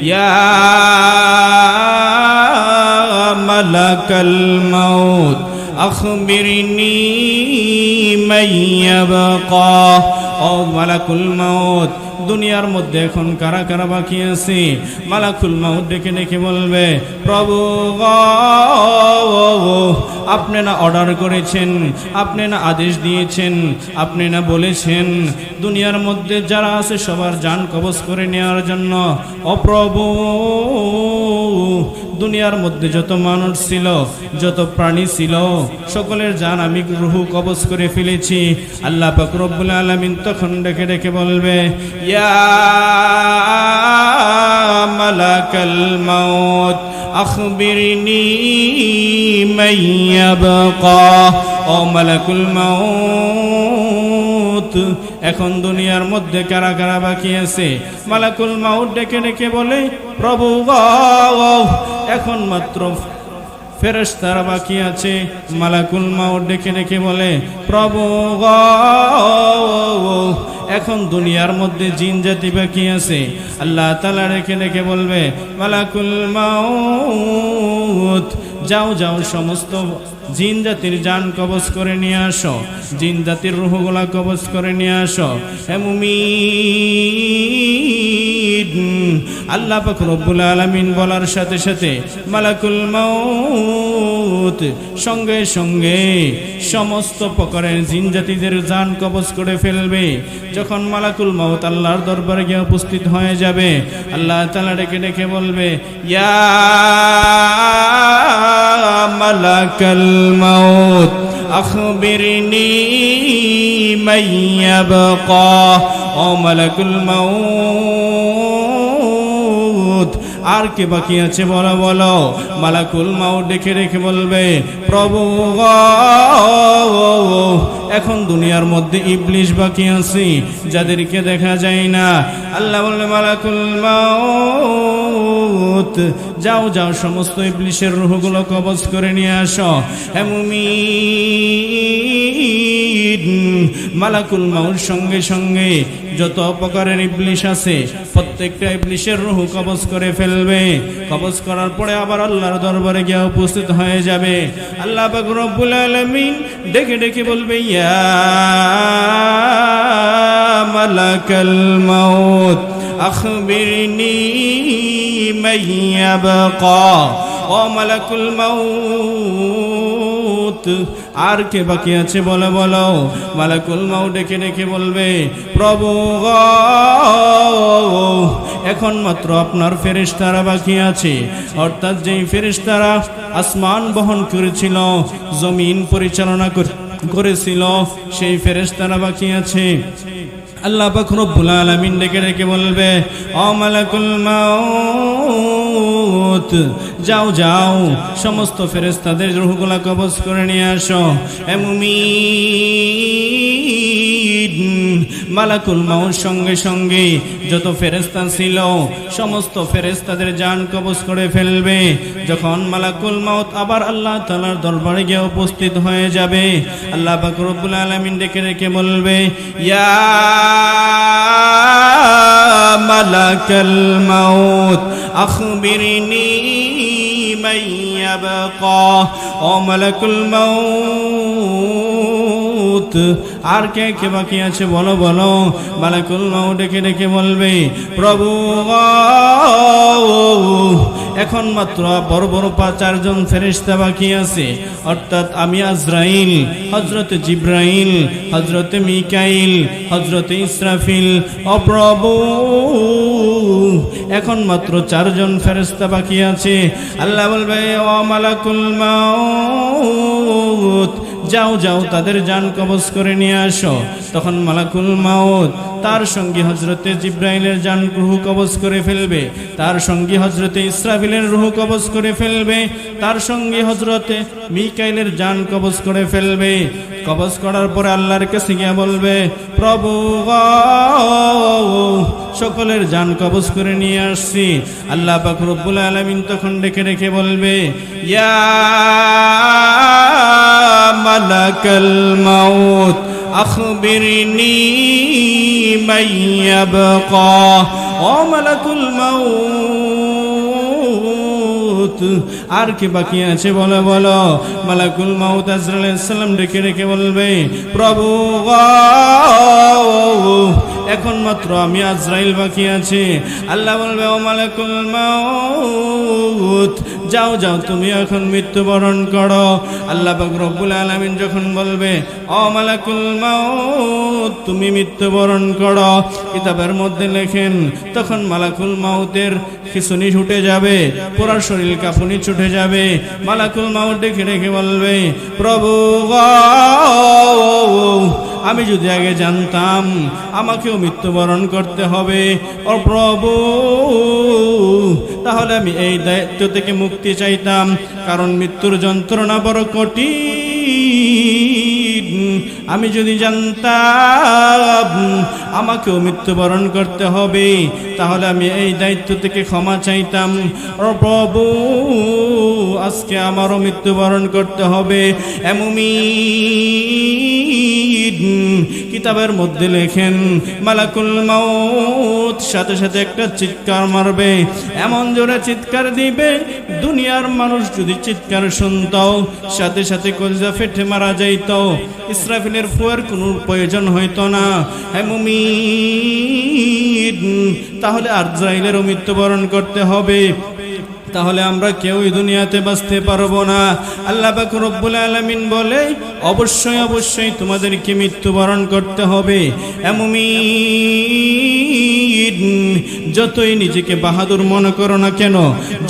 ইয়া মালাকাল মাউত আখবিরনি মান ইয়াবকা। ও মালাকুল মাউত, দুনিয়ার মধ্যে এখন কারা কারা বাকি আছে? মালাকুল মাউত ডেকে ডেকে বলবে, প্রভু আপনি না অর্ডার করেছেন, আপনি না আদেশ দিয়েছেন, আপনি না বলেছেন দুনিয়ার মধ্যে যারা আছে সবার জান কবজ করে নেওয়ার জন্য। ও প্রভু, দুনিয়ার মধ্যে যত মানুষ ছিল, যত প্রাণী ছিল, সকলের জান আমি রুহু কবজ করে ফেলেছি। আল্লাহ পাক রব্বুল আলামিন তখন ডেকে ডেকে বলবে, ইয়া মালাকাল মাউত আখবিরনি মান ইয়াবকা। ও মালাকুল মাউত, এখন দুনিয়ার মধ্যে কারা কারা বাকি আছে? মালাকুল মাউত ডেকে ডেকে বলে, প্রভু এখন মাত্র ফেরেশতারা বাকি আছে। মালাকুল মাউত ডেকে ডেকে বলে, প্রভু এখন দুনিয়ার মধ্যে জিন জাতি বাকি আছে। আল্লাহ তাআলা ডেকে ডেকে বলবে, মালাকুল মাউত যাও যাও সমস্ত জিন জাতির জান কবজ করে নিয়ে আসো, জিন জাতির রূহগুলা কবজ করে নিয়ে আসো। হে মুমিন, আল্লাহ পাক রব্বুল আলামিন বলার সাথে সাথে মালাকুল মাউত সঙ্গে সঙ্গে সমস্ত প্রকারের জিন জাতিদের জান কবজ করে ফেলবে। যখন মালাকুল মাউত আল্লাহর দরবারে গিয়ে উপস্থিত হয়ে যাবে, আল্লাহ তাআলা ডেকে ডেকে বলবে, ইয়া মালাকাল মাউত আখবিরনি মান ইয়াবকা। ও মালাকুল মাউত, আর কে বাকি আছে বলো বলো। মালাকুল মাউত ডেকে ডেকে বলবে, প্রভু এখন দুনিয়ার মধ্যে ইবলিশ বাকি আছে, যাদেরকে দেখা যায় না। আল্লাহ বলবে, মালাকুল মাউত যাও যাও সমস্ত ইবলিশের রূহগুলো কবজ করে নিয়ে আসো। হে মুমিন, মালাকুল মাউত সঙ্গে সঙ্গে যত প্রকারের ইবলিশ আছে প্রত্যেকটা ইবলিশের রূহ কবজ করে ফেলবে। কবজ করার পরে আবার আল্লাহর দরবারে গিয়ে উপস্থিত হয়ে যাবে। আল্লাহ পাক রব্বুল আলামিন ডেকে ডেকে বলবে, ইয়া মালাকাল মাউত আখবিরনি মান ইয়াবকা। ও মালাকুল মাউত, আর কে বাকি আছে বলো বলো। মালাকুল মাউত ডেকে ডেকে বলবে, প্রভু এখন মাত্র আপনার ফেরেশতারা বাকি আছে, অর্থাৎ যেই ফেরেশতারা আসমান বহন করেছিল, জমিন পরিচালনা করেছিল, সেই ফেরেশতারা বাকি আছে। আল্লাহ পাক রব্বুল আলামিন ডেকে ডেকে বলবে, ও মালাকুল মাউত যাও যাও সমস্ত ফেরেশতাদের রূহগুলা কবজ করে নিয়ে আসো। হে মুমিন, মালাকুল মাউত সঙ্গে সঙ্গে যত ফেরেশতা ছিল সমস্ত ফেরেশতাদের জান কবজ করে ফেলবে। যখন মালাকুল মাউত আবার আল্লাহ তাআলার দরবারে গিয়ে উপস্থিত হয়ে যাবে, আল্লাহ পাক রব্বুল আলামিন ডেকে ডেকে বলবে, ইয়া মালাকাল মাউত আখবিরনি মান ইয়াবকা। ও মালাকুল মাউত, আর কে কে বাকি আছে বলো বলো। মালাকুল মাউত ডেকে ডেকে বলবে, প্রভু এখন মাত্র বড় বড় 4 জন ফেরেশতা বাকি আছে, অর্থাৎ আমি আজরাইল, হযরতে জিবরাইল, হযরতে মিকাইল, হযরতে ইসরাফিল। ও প্রভু এখন মাত্র 4 জন ফেরেশতা বাকি আছে। আল্লাহ বলবে, ও মালাকুল মাউত যাও যাও তাদের জান কবজ করে নিয়ে আসো। তখন মালাকুল মাউত তার সঙ্গী হযরতে জিবরাইলের জান রূহ কবজ করে ফেলবে, তার সঙ্গী হযরতে ইসরাফিলের রূহ কবজ করে ফেলবে, তার সঙ্গী হযরতে মিকাইলের জান কবজ করে ফেলবে। কবজ করার পরে আল্লাহর কাছে গিয়ে বলবে, প্রভু সকলের জান কবজ করে নিয়ে আসছি। আল্লাহ পাক রব্বুল আলামিন তখন ডেকে ডেকে বলবে, ইয়া মালাকাল মাউত আখবিরনি মান ইয়াবকা। ও মালাকুল মাউত মাউত আর কি বাকি আছে বলো বলো। মালাকুল মাউত আজরাইল আলাইহিস সালাম ডেকে ডেকে বলবে, প্রভু এখন মাত্র আমি আজরাইল বাকি আছি। আল্লাহ বলবে, ও মালাকুল মাউত যাও যাও তুমি এখন মৃত্যুবরণ করো। আল্লাহ পাক রব্বুল আলামিন যখন বলবে, ও মালাকুল মাউত তুমি মৃত্যুবরণ করো, কিতাবের মধ্যে লেখেন তখন মালাকুল মাউতের খিঁচুনি ছুটে যাবে, পুরো শরীর কাঁপুনি ছুটে যাবে। মালাকুল মাউত ডেকে ডেকে বলবে, প্রভু আমি যদি আগে জানতাম আমাকেও মৃত্যুবরণ করতে হবে ও প্রভু, তাহলে আমি এই দায়িত্ব থেকে মুক্তি চাইতাম, কারণ মৃত্যুর যন্ত্রণা বড় কঠিন। আমি যদি জানতাম আমাকেও মৃত্যুবরণ করতে হবে, তাহলে আমি এই দায়িত্ব থেকে ক্ষমা চাইতাম। ও প্রভু আজকে আমারও মৃত্যুবরণ করতে হবে। কিতাবের মধ্যে লেখেন মালাকুল মাউত সাথে সাথে একটা চিৎকার মারবে, এমন জোরে চিৎকার দিবে দুনিয়ার মানুষ যদি চিৎকার শুনতো সাথে সাথে কলিজা ফেটে মারা যাইত, ইসরাফিলের ফুয়ার কোনো প্রয়োজন হইতো না। হে মুমিন, তাহলে আজরাইলেরও মৃত্যুবরণ করতে হবে, তাহলে আমরা কেউই দুনিয়াতে বাঁচতে পারবো না। আল্লাহ পাক রব্বুল আলামিন বলে, অবশ্যই অবশ্যই তোমাদেরকে মৃত্যুবরণ করতে হবে। মুমিন, যতই নিজেকে বাহাদুর মনে করো না কেন,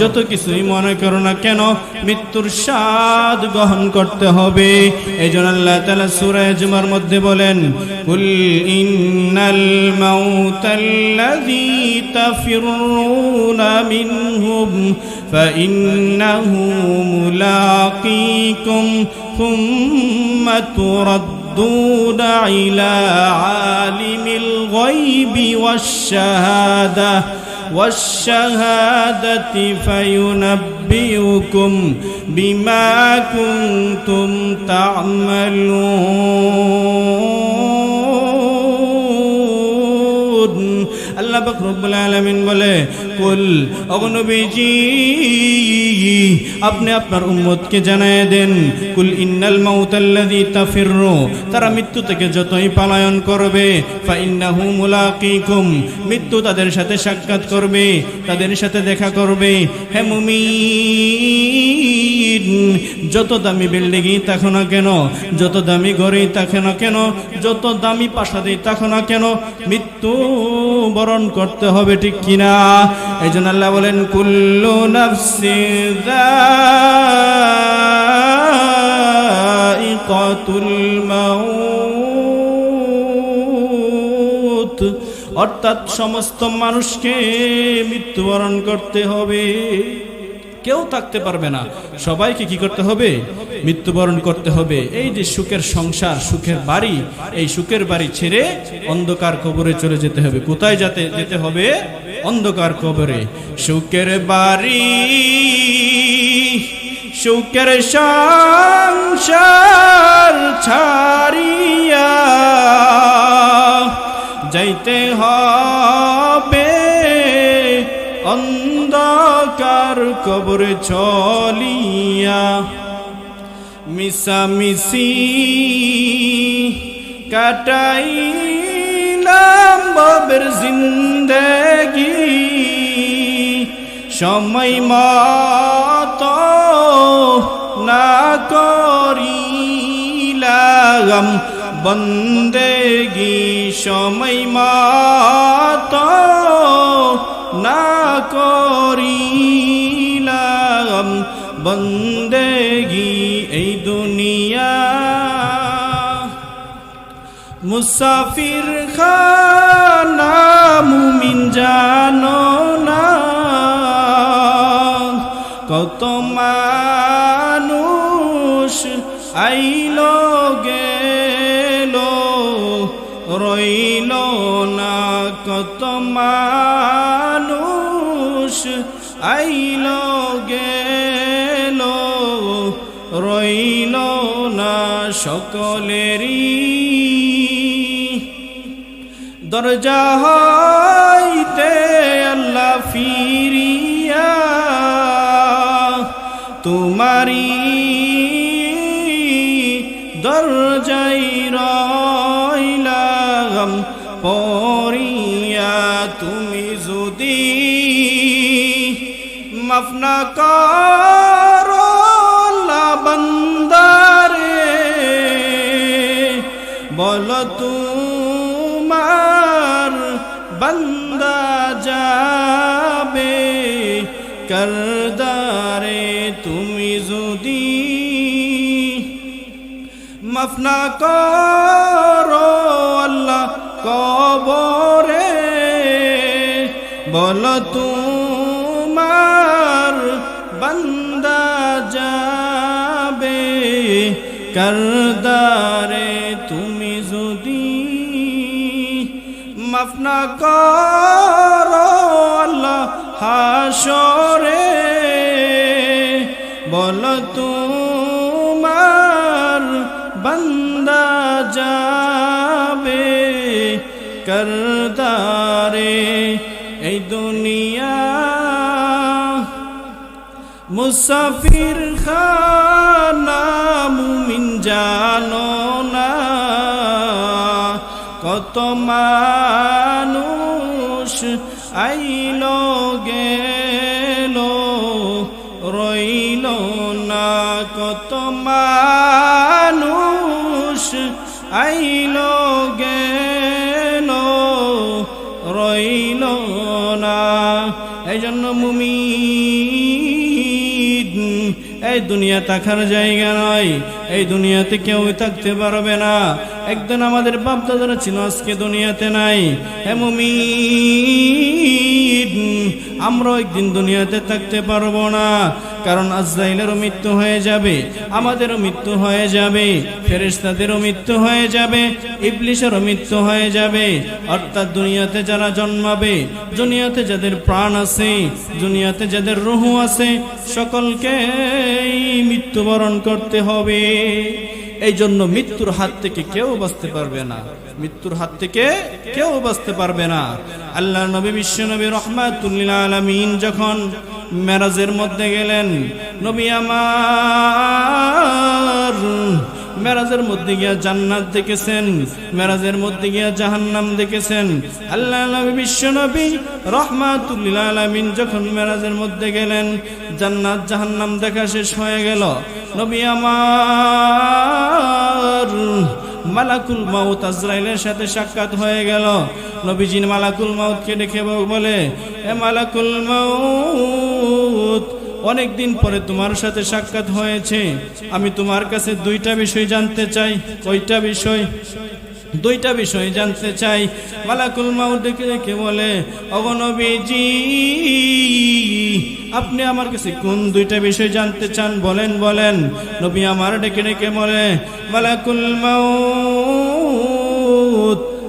যত কিছুই মনে করো না কেন, মৃত্যুর স্বাদ গ্রহণ করতে হবে। এইজন্য আল্লাহ তাআলা সূরা জুমার মধ্যে বলেন, কুল ইন্নাল মাউতাল্লাযী তাফিরুনা মিনহুম ফাইন্নাহু মুলাকীকুম থুম্মা তুরাদ্দুনা ইলা আলিমিল গায়বি ওয়াশ-শাহাদাতি ফায়ুনাব্বিউকুম বিমা কুনতুম তা'মালুন। আল্লাহ পাক রব্বুল আলামিন বলে, কুল ও নবীজি আপনি আপনার উম্মতকে জানায় দেন, কুল ইন্নাল মাউতাল্লাযী তাফিরু, তারা মৃত্যু থেকে যতই পলায়ন করবে, ফাইন্নাহু মুলাকীকুম, মৃত্যু তাদের সাথে সাক্ষাৎ করবে, তাদের সাথে দেখা করবে। হে মুমিন, যত দামি বিল্ডিংই থাকো না কেন, যত দামি ঘরেই থাকো না কেন, যত দামি প্রাসাদেই থাকো না কেন, মৃত্যু বরণ করতে হবে, ঠিক কিনা? এই জন্য আল্লাহ বলেন, কুল্লু নাফসিন যায়িকাতুল মাউত, অর্থাৎ সমস্ত মানুষকে মৃত্যুবরণ করতে হবে, কেউ থাকতে পারবে না, সবাইকে কি করতে হবে? মৃত্যুবরণ করতে হবে। এই যে সুখের সংসার, সুখের বাড়ি, এই সুখের বাড়ি ছেড়ে অন্ধকার কবরে চলে যেতে হবে। কোথায় যেতে হবে? অন্ধকার কবরে। সুখের বাড়ি, সুখের সংসার ছাড়িয়া যাইতে হবে অন্ধকার কবরে চলিয়া। মিশামিশি কাটাইলাম ববের জিন্দেগি, সময় মতো না করিলাম বন্দেগি, সময় মতো না করিলাম বন্দেগি। এই দুনিয়া মুসাফির খানা, মুমিন জানো না, কত মানুষ আইলো গেলো রইল না, কত মানুষ আইলো গেলো রইল না, সকলেরই দরজা হইতে আল্লাহ ফিরিয়া তোমারি দরজাই রইলাম পড়িয়া, তুমি যদি মাফ না করো আল্লাহ বান্দারে, বলো তোমার বান্দা যাবে করদারে, তুমি যদি মাফ না করো আল্লাহ কবরে, বলো তোমার বান্দা যাবে করদারে, তুমি যদি মাফ না করো আল্লাহ হাসরে, বলো তোমার বান্দা যাবে করদারে। এই দুনিয়া মুসাফির খানা, মুমিন জানো না কত মানুষ আইলো গেল রইল না, কত মানুষ আইলো গেল রইল না। এই জন্য মুমিন, এই দুনিয়া থাকার জায়গা নয়, এই দুনিয়াতে কেউ থাকতে পারবে না। একদিন আমাদের বাপ দাদারা ছিল, আজকে দুনিয়াতে নাই। হে মুমিন, আমরা একদিন দুনিয়াতে থাকতে পারবো না, কারণ আজরাইলেরও মৃত্যু হয়ে যাবে, আমাদেরও মৃত্যু হয়ে যাবে, ফেরেশতাদেরও মৃত্যু হয়ে যাবে, ইবলিসেরও মৃত্যু হয়ে যাবে। অর্থাৎ দুনিয়াতে যারা জন্মাবে, দুনিয়াতে যাদের প্রাণ আছে, দুনিয়াতে যাদের রূহ আছে, সকলকেই মৃত্যুবরণ করতে হবে। এই জন্য মৃত্যুর হাত থেকে কেউ বাঁচতে পারবে না, মৃত্যুর হাত থেকে কেউ বাঁচতে পারবে না। আল্লাহর নবী বিশ্ব নবী রাহমাতুল লিল আলামিন যখন মেরাজের মধ্যে গেলেন, নবী আমার মেরাজের মধ্যে গিয়া জান্নাত দেখেছেন, মেরাজের মধ্যে গিয়া জাহান্নাম দেখেছেন। আল্লাহ নবী বিশ্ব নবী রাহমাতুল লিল আলামিন যখন মেরাজের মধ্যে গেলেন, জান্নাত জাহান্নাম দেখা শেষ হয়ে গেল। নবী আমার মালাকুল মাউত আজরাইলের সাথে সাক্ষাৎ হয়ে গেল। নবীজি মালাকুল মাউতকে ডেকে বলে, এ মালাকুল মাউত, অনেকদিন পরে তোমার সাথে সাক্ষাৎ হয়েছে, আমি তোমার কাছে দুইটা বিষয় জানতে চাই। কয়টা বিষয়? দুইটা বিষয় জানতে চাই। মালাকুল মাউত ডেকে ডেকে বলে, ওগো নবীজি, আপনি আমার কাছে কোন দুইটা বিষয় জানতে চান, বলেন বলেন। নবী আমার ডেকে ডেকে বলে, মালাকুল মাউত,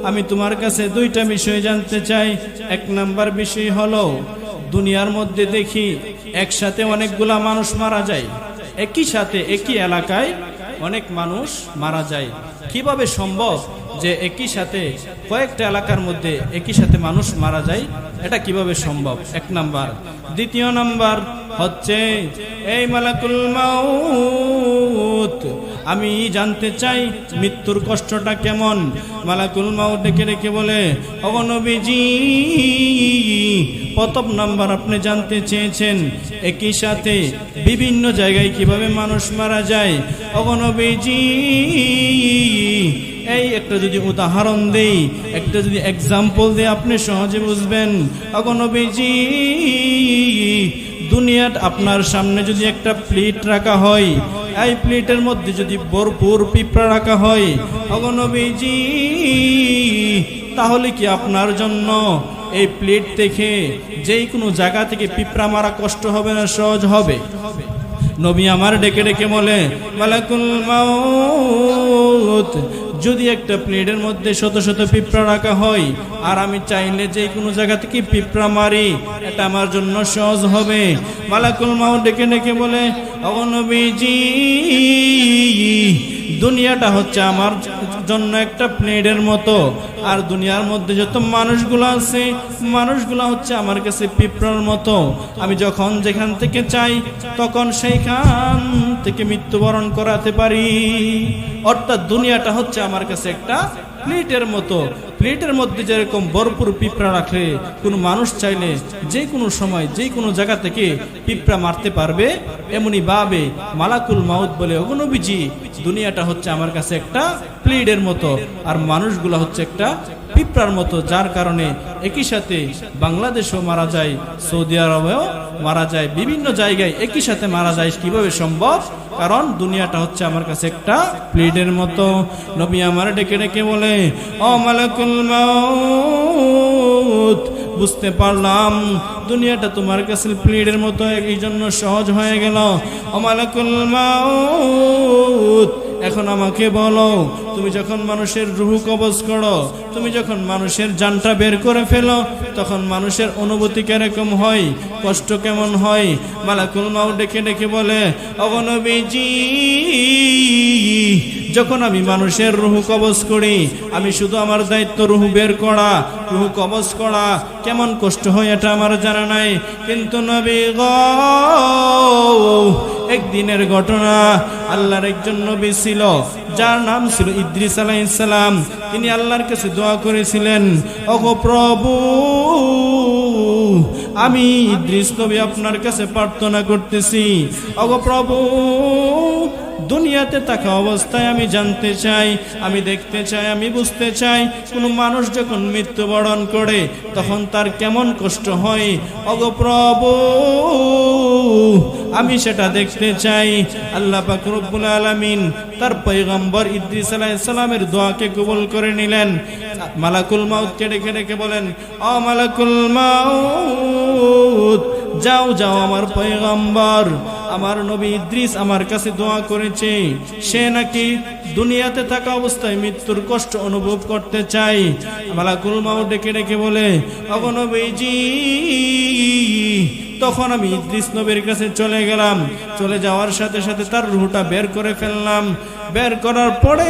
আমি তোমার কাছে দুইটা বিষয় জানতে চাই। এক নাম্বার বিষয় হলো, দুনিয়ার মধ্যে দেখি একসাথে অনেকগুলা মানুষ মারা যায়, একই সাথে একই এলাকায় অনেক মানুষ মারা যায়। কিভাবে সম্ভব যে একই সাথে কয়েকটা এলাকার মধ্যে একই সাথে মানুষ মারা যায়? এটা কিভাবে সম্ভব? এক নাম্বার। দ্বিতীয় নাম্বার হচ্ছে, এই মালাকুল মাউত, আমি জানতে চাই মৃত্যুর কষ্টটা কেমন। মালাকুল মাউত ডেকে ডেকে বলে, ওগো নবীজি, প্রথম নাম্বার আপনি জানতে চেয়েছেন একই সাথে বিভিন্ন জায়গায় কিভাবে মানুষ মারা যায়। ওগো নবীজি, এই একটা যদি উদাহরণ দেই, একটা যদি এক্সাম্পল দেই, আপনি সহজে বুঝবেন। ওগো নবীজি, দুনিয়ার আপনার সামনে যদি একটা প্লেট রাখা হয়, এই প্লেটের মধ্যে যদি ভরপুর পিঁপড়া রাখা হয়, ওগো নবীজি, তাহলে কি আপনার জন্য এই প্লেট থেকে যেই কোনো জায়গা থেকে পিঁপড়া মারা কষ্ট হবে না সহজ হবে? নবী আমার ডেকে ডেকে বলে, মালাকুল মাউত, যদি একটা প্লেটের মধ্যে শত শত পিঁপড়া রাখা হয়, আর আমি চাইলে যে কোনো জায়গা থেকে পিঁপড়া মারি, এটা আমার জন্য সহজ হবে। মালাকুল মাউত ডেকে ডেকে বলে, ওগো নবীজি দুনিয়াটা হচ্ছে আমার জন্য একটা প্লেটের মতো, আর দুনিয়ার মধ্যে যত মানুষগুলো আছে মানুষগুলো হচ্ছে আমার কাছে পিঁপড়ার মতো। আমি যখন যেখান থেকে চাই তখন সেইখান থেকে মৃত্যুবরণ করাতে পারি। অর্থাৎ দুনিয়াটা হচ্ছে আমার কাছে একটা প্লেটের মতো। প্লেটের মধ্যে যেরকম ভরপুর পিঁপড়া রাখলে কোনো মানুষ চাইলে যে কোনো সময় যে কোনো জায়গা থেকে পিঁপড়া মারতে পারবে, এমনি ভাবে মালাকুল মাউত বলে, ওগো নবীজি দুনিয়াটা হচ্ছে আমার কাছে একটা প্লেটের মতো, আর মানুষগুলো হচ্ছে একটা পিঁপড়ার মতো, যার কারণে একই সাথে বাংলাদেশেও মারা যায়, সৌদি আরবেও মারা যায়, বিভিন্ন জায়গায় একই সাথে মারা যায়। কিভাবে সম্ভব? কারণ দুনিয়াটা হচ্ছে আমার কাছে একটা প্লেটের মতো। নবী আমার ডেকে ডেকে বলে, ও মালাকুল মাউত, বুঝতে পারলাম দুনিয়াটা তোমার কাছে প্লেটের মতো, এই জন্য সহজ হয়ে গেল। ও মালাকুল মাউত, এখন আমাকে বলো, তুমি যখন মানুষের রূহ কবজ করো, তুমি যখন মানুষের জানটা বের করে ফেলো, তখন মানুষের অনুভূতি কিরকম হয়, কষ্ট কেমন হয়? মালাকুল মাউত ডেকে ডেকে বলে, ওগো নবীজি যখন আমি মানুষের রূহ কবজ করি, আমি শুধু আমার দায়িত্ব রূহ বের করা, রূহ কবজ করা, কেমন কষ্ট হয় এটা আমার জানা নাই। কিন্তু নবী গো, একদিনের ঘটনা, আল্লাহর একজন নবী ছিল যার নাম ছিল ইদ্রিস আলাইহিস সালাম। তিনি আল্লাহর কাছে দোয়া করেছিলেন, ওগো প্রভু, আমি ইদ্রিস নবী আপনার কাছে প্রার্থনা করতেছি, ওগো প্রভু, দুনিয়াতে থাকা অবস্থায় আমি জানতে চাই, আমি দেখতে চাই, আমি বুঝতে চাই, কোনো মানুষ যখন মৃত্যুবরণ করে তখন তার কেমন কষ্ট হয়। ওগো প্রভু, আমি সেটা দেখতে চাই। আল্লাহ পাক রব্বুল আলামিন তার পয়গম্বর ইদ্রিস আলাইহিস সালামের দোয়াকে কবুল করে নিলেন। মালাকুল মাউতকে ডেকে ডেকে বলেন, ও মালাকুল মাউত, যাও যাও, আমার পয়গম্বর আমার নবী ইদ্রিস আমার কাছে দোয়া করেছে, সে নাকি দুনিয়াতে থাকা অবস্থায় মৃত্যুর কষ্ট অনুভব করতে চাই। মালাকুল মাউত ডেকে ডেকে বলে, ওগো নবীজি, তখন আমি ইদ্রিস নবীর কাছে চলে গেলাম। চলে যাওয়ার সাথে সাথে তার রূহটা বের করে ফেললাম। বের করার পরে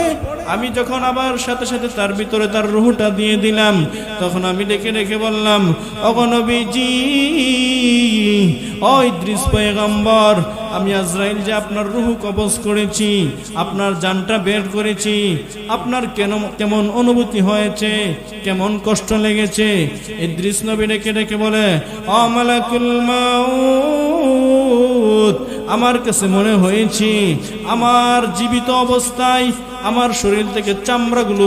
আমি যখন আবার সাথে সাথে তার ভিতরে তার রূহটা দিয়ে দিলাম, তখন আমি ডেকে ডেকে বললাম, ওগো নবীজি, ও ইদ্রিস পয়গম্বর, আমি আজরাইল যে আপনার রূহ কবজ করেছি, আপনার জানটা বের করেছি, আপনার কেমন অনুভূতি হয়েছে, কেমন কষ্ট লেগেছে? ইদ্রিস নবী ডেকে ডেকে বলে, ও মালাকুল মাউত, আমার কাছে মনে হয়েছে আমার জীবিত অবস্থায় আমার শরীর থেকে চামড়াগুলো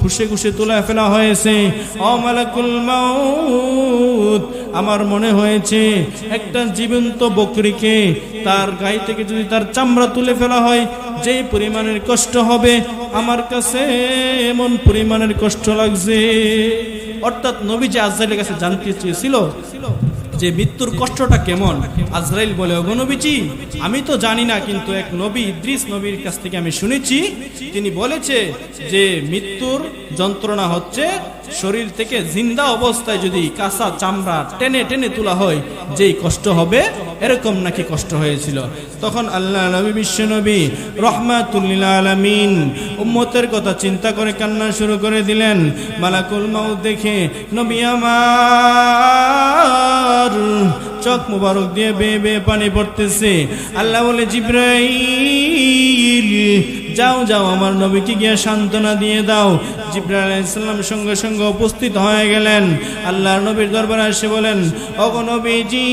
খুশে খুশে তুলে ফেলা হয়েছে। ও মালাকুল মাউত, আমার মনে হয়েছে একটা জীবন্ত বকরিকে তার গায়ে থেকে যদি তার চামড়া তুলে ফেলা হয়, যে পরিমাণের কষ্ট হবে আমার কাছে এমন পরিমাণের কষ্ট লাগছে। অর্থাৎ নবী যে আজরাইলের কাছে জানতে চেয়েছিল যে মৃত্যুর কষ্টটা কেমন। আজরাইল বলে, ওগো নবীজি, আমি তো জানি না, কিন্তু এক নবী ইদ্রিস নবীর কাছ থেকে আমি শুনেছি, তিনি বলেছে যে মৃত্যুর যন্ত্রণা হচ্ছে শরীর থেকে জিন্দা অবস্থায় যদি কাঁচা চামড়া টেনে টেনে তোলা হয় যেই কষ্ট হবে, এরকম নাকি কষ্ট হয়েছিল। তখন আল্লাহ নবী বিশ্ব নবী রহমাতুল লিল আলামিন উম্মতের কথা চিন্তা করে কান্না শুরু করে দিলেন। মালাকুল মাউত দেখে নবী আমার চোখ মুবারক দিয়ে বেয়ে বেয়ে পানি পড়তেছে। আল্লাহ বলে, জিবরাইল, যাও যাও, আমার নবীকে গিয়ে সান্ত্বনা দিয়ে দাও। জিবরাইল আলাইহিস সালাম সঙ্গে সঙ্গে উপস্থিত হয়ে গেলেন। আল্লাহর নবীর দরবারে এসে বলেন, ওগো নবীজি,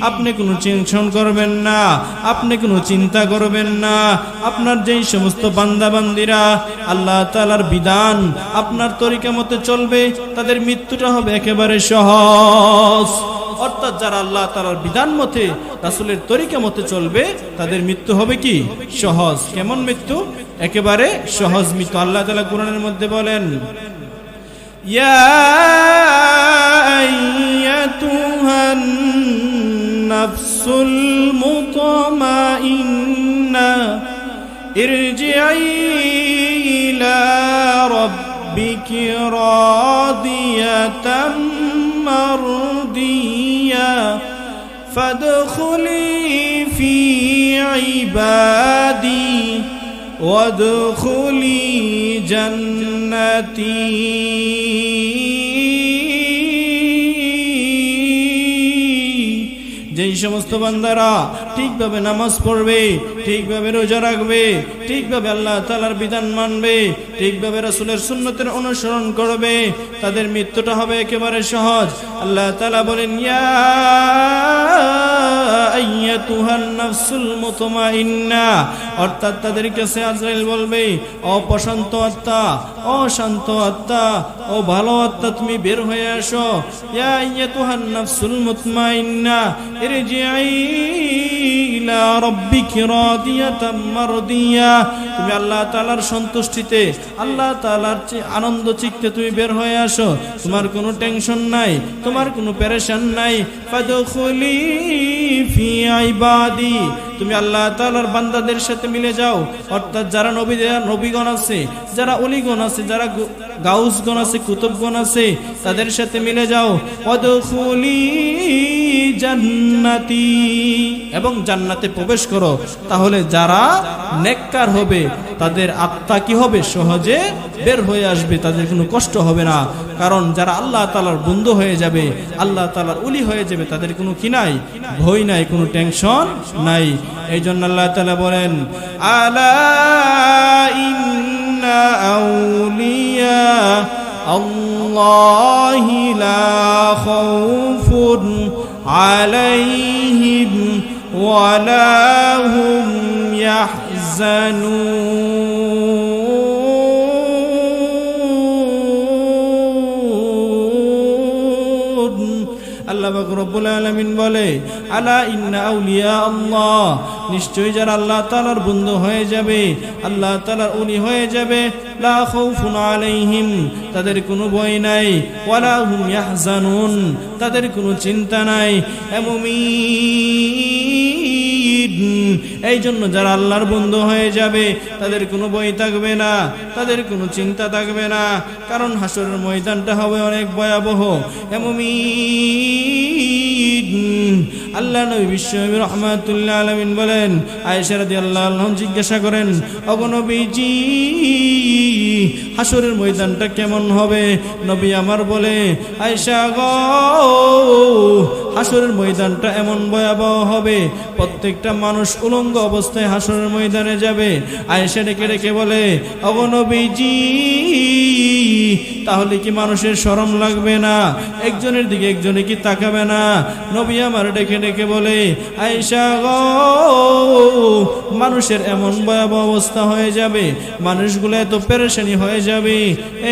আপনি কোনো টেনশন করবেন না, আপনি কোনো চিন্তা করবেন না। আপনার যেই সমস্ত বান্দা বান্দিরা আল্লাহ তাআলার বিধান আপনার তরিকা মতে চলবে, তাদের মৃত্যুটা হবে একেবারে সহজ। অর্থাৎ যারা আল্লাহ তাআলার বিধান মতে রাসূলের তরিকা মতে চলবে, তাদের মৃত্যু হবে কি? সহজ। কেমন মৃত্যু? একেবারে সহজ মৃত্যু। আল্লাহ তাআলা কোরআনের মধ্যে বলেন, ইয়া আইয়াতুহান নাফসুল মুতমাইন্না ইরজিই ইলা রাব্বিকি রাদিয়াতাম মারদিয়া ফাদখুলি ফি ইবাদি ওয়াদখুলি জান্নাতি। যেই সমস্ত বান্দারা ঠিকভাবে নামাজ পড়বে, ঠিকভাবে রোজা রাখবে, ঠিকভাবে আল্লাহ তাআলার বিধান মানবে, ঠিকভাবে রাসূলের সুন্নতের অনুসরণ করবে, তাদের মৃত্যুটা হবে একেবারে সহজ। আল্লাহ তাআলা বলেন, ইয়া আইয়াতুহান নাফসুল মুতমাইন্না, অর্থাৎ তাদের কাছে আজরাইল বলবে, ও প্রশান্ত আত্মা, ও শান্ত আত্মা, ও ভালো আত্মা, তুমি বের হয়ে আসো। ইয়া আইয়াতুহান নাফসুল মুতমাইন্না ইরজিই ইলা রাব্বিকি রাদিয়াতাম মারদিয়া, তুমি আল্লাহ তাআলার সন্তুষ্টিতে, আল্লাহ তাআলার আনন্দ চিত্তে তুমি বের হয়ে আসো। তোমার কোনো টেনশন নাই, তোমার কোনো পেরেশান নাই। ফাদখুলি ফি ইবাদি, তুমি আল্লাহ তাআলার বান্দাদের সাথে মিলে যাও। অর্থাৎ যারা নবীগণ আছে, যারা ওলিগণ আছে, যারা গাউসগণ আছে, কুতুবগণ আছে, তাদের সাথে মিলে যাও। ওয়াদখুলি জান্নাতি, এবং জান্নাতে প্রবেশ করো। তাহলে যারা নেককার হবে তাদের আত্মা কি হবে? সহজে বের হয়ে আসবে, তাদের কোনো কষ্ট হবে না। কারণ যারা আল্লাহ তাআলার বন্ধু হয়ে যাবে, আল্লাহ তাআলার ওলি হয়ে যাবে, তাদের কোনো কি নাই? ভয় নাই, কোনো টেনশন নাই। এই জন্য আল্লাহ তাআলা বলেন, আলা ইন্না আউলিয়া আল্লাহি লা খাউফুন আলাইহিম ওয়া লা হুম ইয়াহজানুন। আল্লাহ পাক রব্বুল আলামিন বলে, আলা ইন্না আউলিয়া আল্লাহ, নিশ্চয়ই যারা আল্লাহ তাআলার বন্ধু হয়ে যাবে, আল্লাহ তাআলার ওলি হয়ে যাবে, লা খাউফুন আলাইহিম, তাদের কোনো ভয় নাই, ওয়ালা হুম ইয়াহজানুন, তাদের কোনো চিন্তা নাই। এই জন্য যারা আল্লাহর বন্ধু হয়ে যাবে তাদের কোনো ভয় থাকবে না, তাদের কোনো চিন্তা থাকবে না। কারণ হাসরের ময়দানটা হবে অনেক ভয়াবহ। আল্লাহ নবী বিশ্বনবী রাহমাতুল্লাহ আলামিন বলেন, আয়েশা রাদিয়াল্লাহু আনহা জিজ্ঞাসা করেন, ওগো নবীজি, হাসরের ময়দানটা কেমন হবে? নবী আমার বলে, আয়েশা গো, হাসরের ময়দানটা এমন ভয়াবহ হবে, প্রত্যেকটা মানুষ উলঙ্গ অবস্থায় হাসরের ময়দানে যাবে। আয়েশা ডেকে ডেকে বলে, ওগো নবীজি, তাহলে কি মানুষের শরম লাগবে না? একজনের দিকে একজনে কি তাকাবে না? নবী আমার ডেকে ডেকে বলে, আয়েশা গো, মানুষের এমন ভয়াবহ অবস্থা হয়ে যাবে, মানুষগুলো এত পেরেশানি হয়ে যাবে,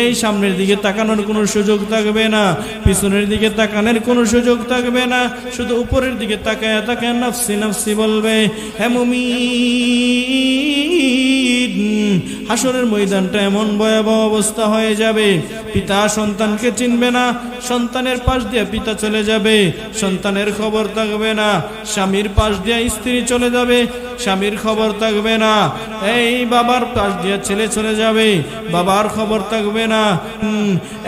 এই সামনের দিকে তাকানোর কোনো সুযোগ থাকবে না, পিছনের দিকে তাকানোর কোনো সুযোগ থাকবে না, শুধু উপরের দিকে তাকায় তাকায় নাফসি নাফসি বলবে। হে মুমিন, হাসরের ময়দানটা এমন ভয়াবহ অবস্থা হয়ে যাবে, পিতা সন্তানকে চিনবে না, সন্তানের পাশ দিয়ে পিতা চলে যাবে, সন্তানের খবর থাকবে না, স্বামীর পাশ দিয়ে স্ত্রী চলে যাবে, স্বামীর খবর থাকবে না, এই বাবার পাশ দিয়ে ছেলে চলে যাবে, বাবার খবর থাকবে না।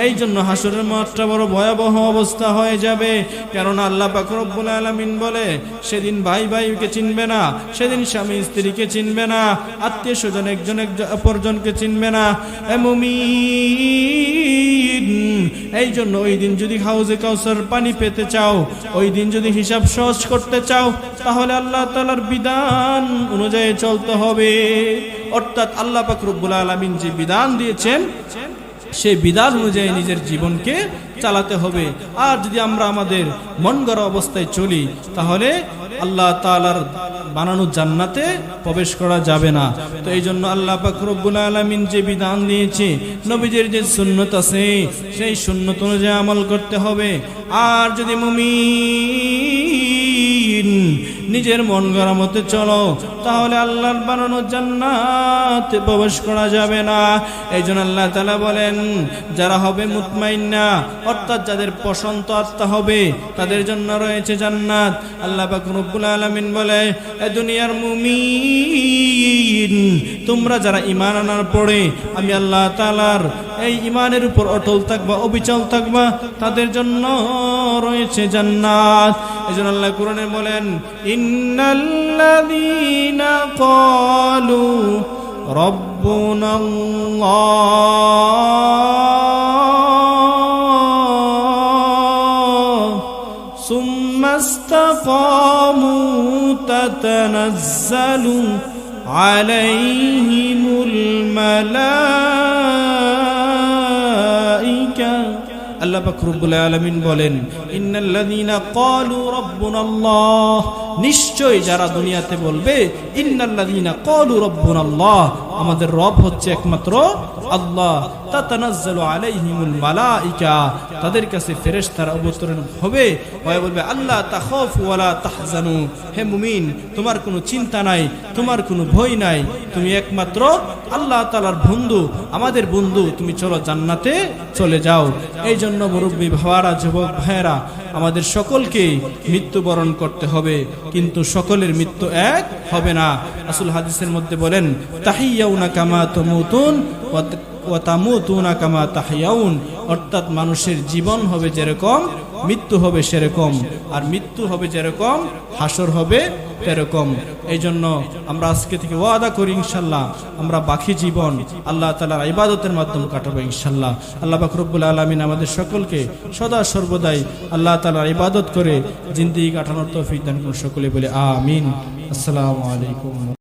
এই জন্য হাসরের মাঠটা বড় ভয়াবহ অবস্থা হয়ে যাবে। কারণ আল্লাহ পাক রব্বুল আলামিন বলে, সেদিন ভাই ভাইকে চিনবে না, সেদিন স্বামী স্ত্রীকে চিনবে না, আত্মীয় স্বজন একজন অপরজনকে চিনবে না। এ মুমিন, এই জন্য ওই দিন যদি হাউজে কাউসার পানি পেতে চাও, ওই দিন যদি হিসাব সহজ করতে চাও, তাহলে আল্লাহ তাআলার বিধান অনুযায়ী চলতে হবে। অর্থাৎ আল্লাহ পাক রব্বুল আলামিন যে বিধান দিয়েছেন, সেই বিধান অনুযায়ী নিজের জীবনকে চালাতে হবে। আর যদি আমরা আমাদের মন গড়া অবস্থায় চলি, তাহলে আল্লাহ তাআলার বানানো জান্নাতে প্রবেশ করা যাবে না। তো এই জন্য আল্লাহ পাক রব্বুল আলামিন যে বিধান দিয়েছে, নবীজির যে সুন্নত আছে, সেই সুন্নত অনুযায়ী আমল করতে হবে। আর যদি মুমিন নিজের মন গড়া মতে চলো, তাহলে আল্লাহর বানানো জান্নাতে প্রবেশ করা যাবে না। এই জন্য আল্লাহ তাআলা বলেন, যারা হবে মুতমাইন্না, অর্থাৎ যাদের প্রশান্ত আত্মা হবে, তাদের জন্য রয়েছে জান্নাত। আল্লাহ পাক রব্বুল আলামিন বলে, এ দুনিয়ার মুমিন, তোমরা যারা ঈমান আনার পরে আমি আল্লাহ তাআলার এই ঈমানের উপর অটল থাকবা, অবিচল থাকবা, তাদের জন্য রয়েছে জান্নাত। এজন্য আল্লাহ কোরআনে বলেন, ইন্নাল্লাযীনা ক্বালু রাব্বুনাল্লাহ সুম্মা ইসতাকামু তাতানাজ্জালু আলাইহিমুল মালাইকা। আল্লাহ পাক রব্বুল আলামিন বলেন, ইন্নাল্লাযীনা ক্বালু রাব্বুনাল্লাহ, নিশ্চয় যারা দুনিয়াতে বলবে ইন্নাল্লাযীনা ক্বালু রাব্বুনাল্লাহ, আমাদের রব হচ্ছে একমাত্র আল্লাহ, তাতানাজ্জালু আলাইহিমুল মালাইকা, তাদের কাছে ফেরেশতারা অবতরণ হবে, হয়ে বলবে, আল্লাহ তাখাফু ওয়ালা তাহজানু, হে মুমিন, তোমার কোনো চিন্তা নাই, তোমার কোনো ভয় নাই, তুমি একমাত্র আল্লাহ তাআলার বন্ধু, আমাদের বন্ধু, তুমি চলো জান্নাতে চলে যাও। এই জন্য মুরব্বী ভাইরা, যুবক ভাইরা, আমাদের সকলকে মৃত্যুবরণ করতে হবে, কিন্তু সকলের মৃত্যু এক হবে না। রাসূল হাদিসের মধ্যে বলেন, তাহিয়াউনা কামা তামুতুন ওয়া তামুতুনা কামা তাহিয়াউন, অর্থাৎ মানুষের জীবন হবে যেরকম, মৃত্যু হবে সেরকম, আর মৃত্যু হবে যেরকম, হাসর হবে তেরকম। এই জন্য আমরা আজকে থেকে ওয়াদা করি, ইনশাল্লাহ আমরা বাকি জীবন আল্লাহ তাআলার ইবাদতের মাধ্যমে কাটাবো ইনশাল্লাহ। আল্লাহ পাক রব্বুল আলামিন আমাদের সকলকে সদা সর্বদাই আল্লাহ তাআলার ইবাদত করে জিন্দেগি কাটানোর তৌফিক দান করুন। সকলে বলে আমিন। আসসালামু আলাইকুম।